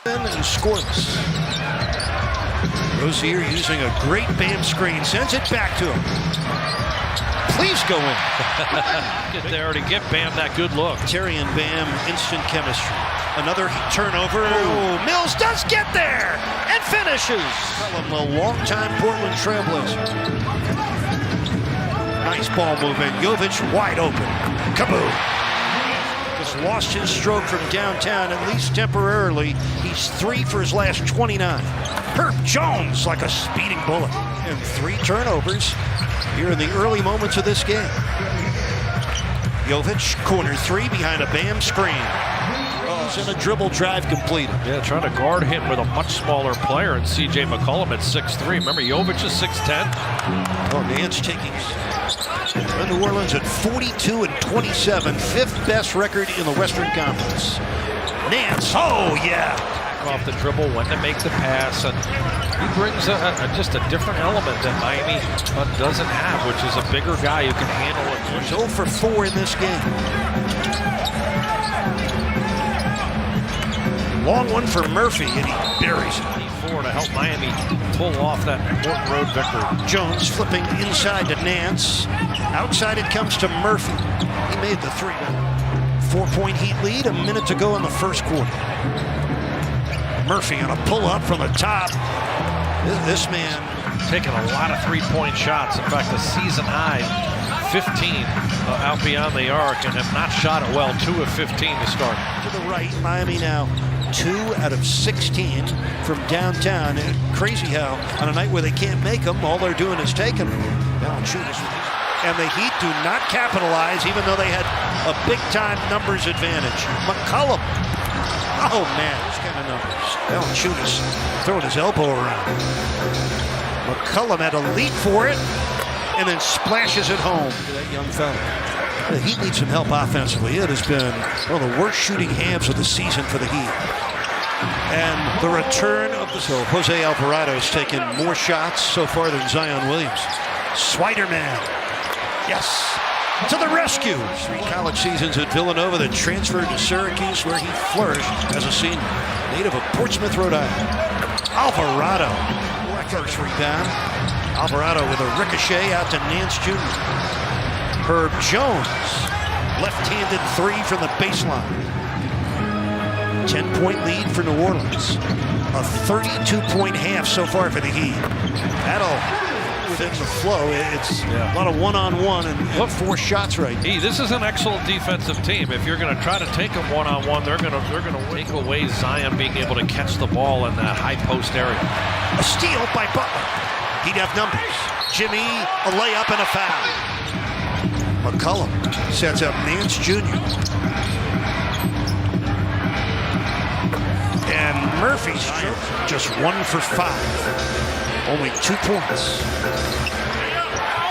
And scoreless. Rozier using a great Bam screen, sends it back to him. Please go in. Get there to get Bam that good look. Terry and Bam, instant chemistry. Another turnover. Oh, Mills does get there and finishes. A long-time Portland Trailblazer. Nice ball movement. Jovic wide open. Kaboom. Just lost his stroke from downtown, at least temporarily. He's 3 for his last 29. Herb Jones like a speeding bullet. And 3 turnovers here in the early moments of this game. Jovic, corner 3 behind a Bam screen. And a dribble drive completed. Yeah, trying to guard him with a much smaller player, and C.J. McCollum at 6'3". Remember, Jovic is 6'10". Oh, Nance taking New Orleans at 42-27, 5th best record in the Western Conference. Nance, oh yeah. Off the dribble, when to make the pass, and he brings just a different element that Miami doesn't have, which is a bigger guy who can handle it. He's 0 for 4 in this game. Long one for Murphy, and he buries it. 4 to help Miami pull off that important road victory. Jones flipping inside to Nance. Outside it comes to Murphy. He made the 3. 4-point Heat lead, a minute to go in the first quarter. Murphy on a pull-up from the top. This man taking a lot of 3-point shots. In fact, the season high, 15 out beyond the arc, and have not shot it well. 2 of 15 to start. To the right, Miami now 2 out of 16 from downtown. And crazy how on a night where they can't make them, all they're doing is taking them. And the Heat do not capitalize, even though they had a big-time numbers advantage. McCollum. Oh, man, those kind of numbers. Valanciunas throwing his elbow around. McCollum had a leap for it and then splashes it home to that young fella. The Heat need some help offensively. It has been one of the worst shooting halves of the season for the Heat. And the return of the... So Jose Alvarado has taken more shots so far than Zion Williams. Swiderman. Yes. To the rescue. 3 college seasons at Villanova, then transferred to Syracuse, where he flourished as a senior. Native of Portsmouth, Rhode Island. Alvarado. First rebound. Alvarado with a ricochet out to Nance Jr. Herb Jones. Left-handed 3 from the baseline. 10-point lead for New Orleans. A 32-point half so far for the Heat. That'll... within the flow, it's a lot of one-on-one and 4 shots right now. This is an excellent defensive team. If you're going to try to take them one-on-one, they're going to take away Zion being able to catch the ball in that high post area. A steal by Butler. He'd have numbers. Jimmy, a layup and a foul. McCollum sets up Nance Jr. And Murphy's just 1 for 5. Only 2 points.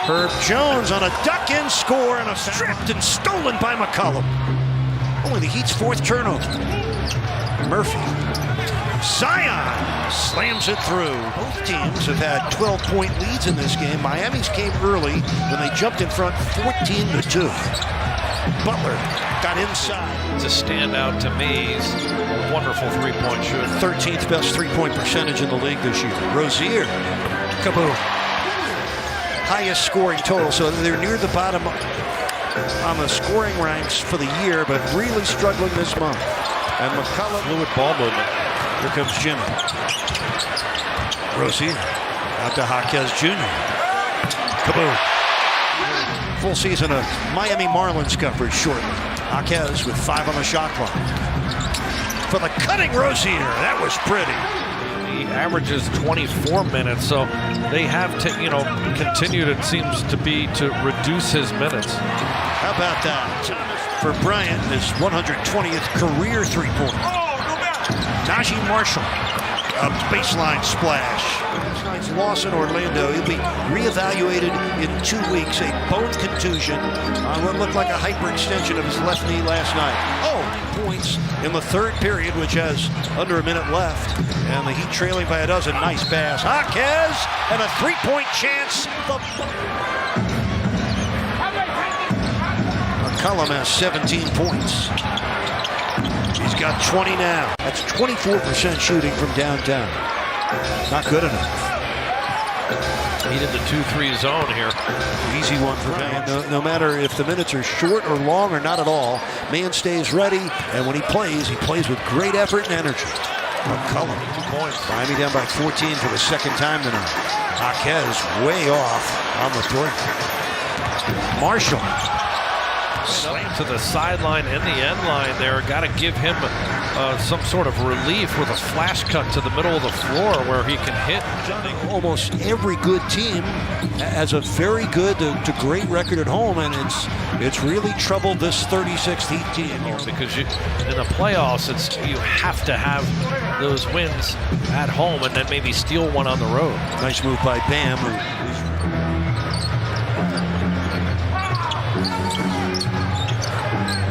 Herb Jones on a duck-in score and a stripped and stolen by McCollum. Only the Heat's 4th turnover. Murphy. Zion slams it through. Both teams have had 12-point leads in this game. Miami's came early when they jumped in front 14-2. Butler got inside. To stand out to me, he's a wonderful 3-point shooter. 13th best 3-point percentage in the league this year. Rozier, kaboom. Highest scoring total, so they're near the bottom on the scoring ranks for the year, but really struggling this month. And McCollum, fluid ball movement. Here comes Jimmy. Rozier out to Jaquez Jr. Kaboom. Full season of Miami Marlins coverage shortly. Jaquez with 5 on the shot clock. For the cutting Rozier, that was pretty. He averages 24 minutes, so they have to, continued, it seems to be, to reduce his minutes. How about that? For Bryant, his 120th career 3-pointer. Najee Marshall, a baseline splash. Last night's loss in Orlando. He'll be reevaluated in 2 weeks. A bone contusion on what looked like a hyperextension of his left knee last night. Oh, points in the 3rd period, which has under a minute left. And the Heat trailing by a dozen. Nice pass. Jaquez, and a 3-point chance. McCollum has 17 points. He's got 20 now. That's 24% shooting from downtown. Not good enough. Needed the 2-3 zone here. Easy one for Man. No matter if the minutes are short or long or not at all, Man stays ready, and when he plays with great effort and energy. McCollum, 2 points. Miami down by 14 for the second time tonight. Jaquez way off on the three. Marshall. To the sideline and the end line there. Got to give him some sort of relief with a flash cut to the middle of the floor where he can hit. Almost every good team has a very good to great record at home, and it's really troubled this 36th Heat team. Because in the playoffs, you have to have those wins at home and then maybe steal one on the road. Nice move by Bam.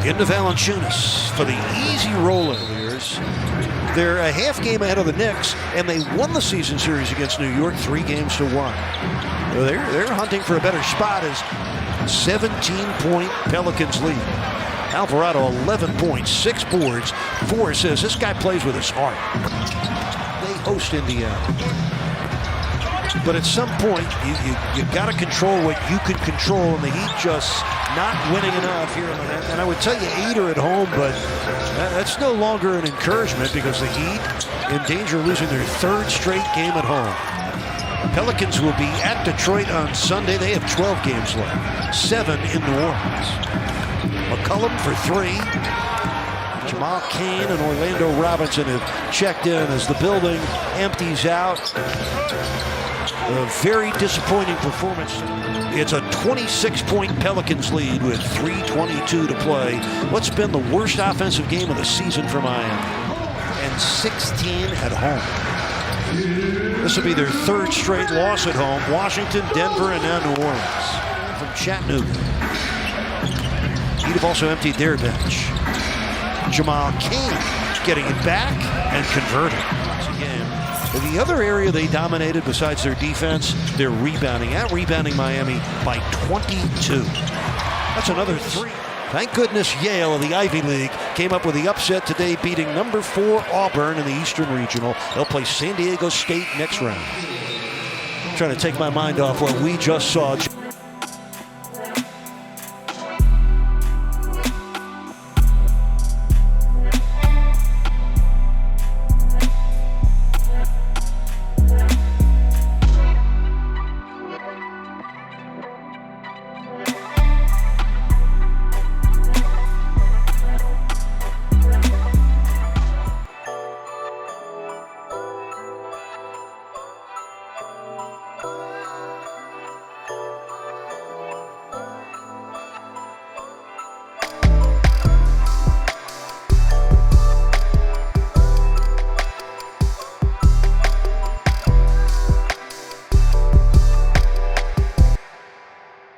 Into Valanciunas for the easy roll years. They're a half game ahead of the Knicks, and they won the season series against New York 3-1. So they're hunting for a better spot as 17-point Pelicans lead. Alvarado 11 points, 6 boards, 4 assists. This guy plays with his heart. They host Indiana. But at some point, you got to control what you can control, and the Heat just not winning enough here. And I would tell you 8 are at home, but that's no longer an encouragement because the Heat in danger of losing their 3rd straight game at home. Pelicans will be at Detroit on Sunday. They have 12 games left, 7 in New Orleans. McCollum for 3. Jamal Cain and Orlando Robinson have checked in as the building empties out. A very disappointing performance. It's a 26-point Pelicans lead with 3:22 to play. What's been the worst offensive game of the season for Miami? And 16 at home. This will be their 3rd straight loss at home. Washington, Denver, and now New Orleans. From Chattanooga. He'd have also emptied their bench. Jamal Cain getting it back and converting. The other area they dominated besides their defense, their rebounding. Out-rebounding Miami by 22. That's another 3. Thank goodness Yale of the Ivy League came up with the upset today, beating number 4 Auburn in the Eastern Regional. They'll play San Diego State next round. I'm trying to take my mind off what we just saw.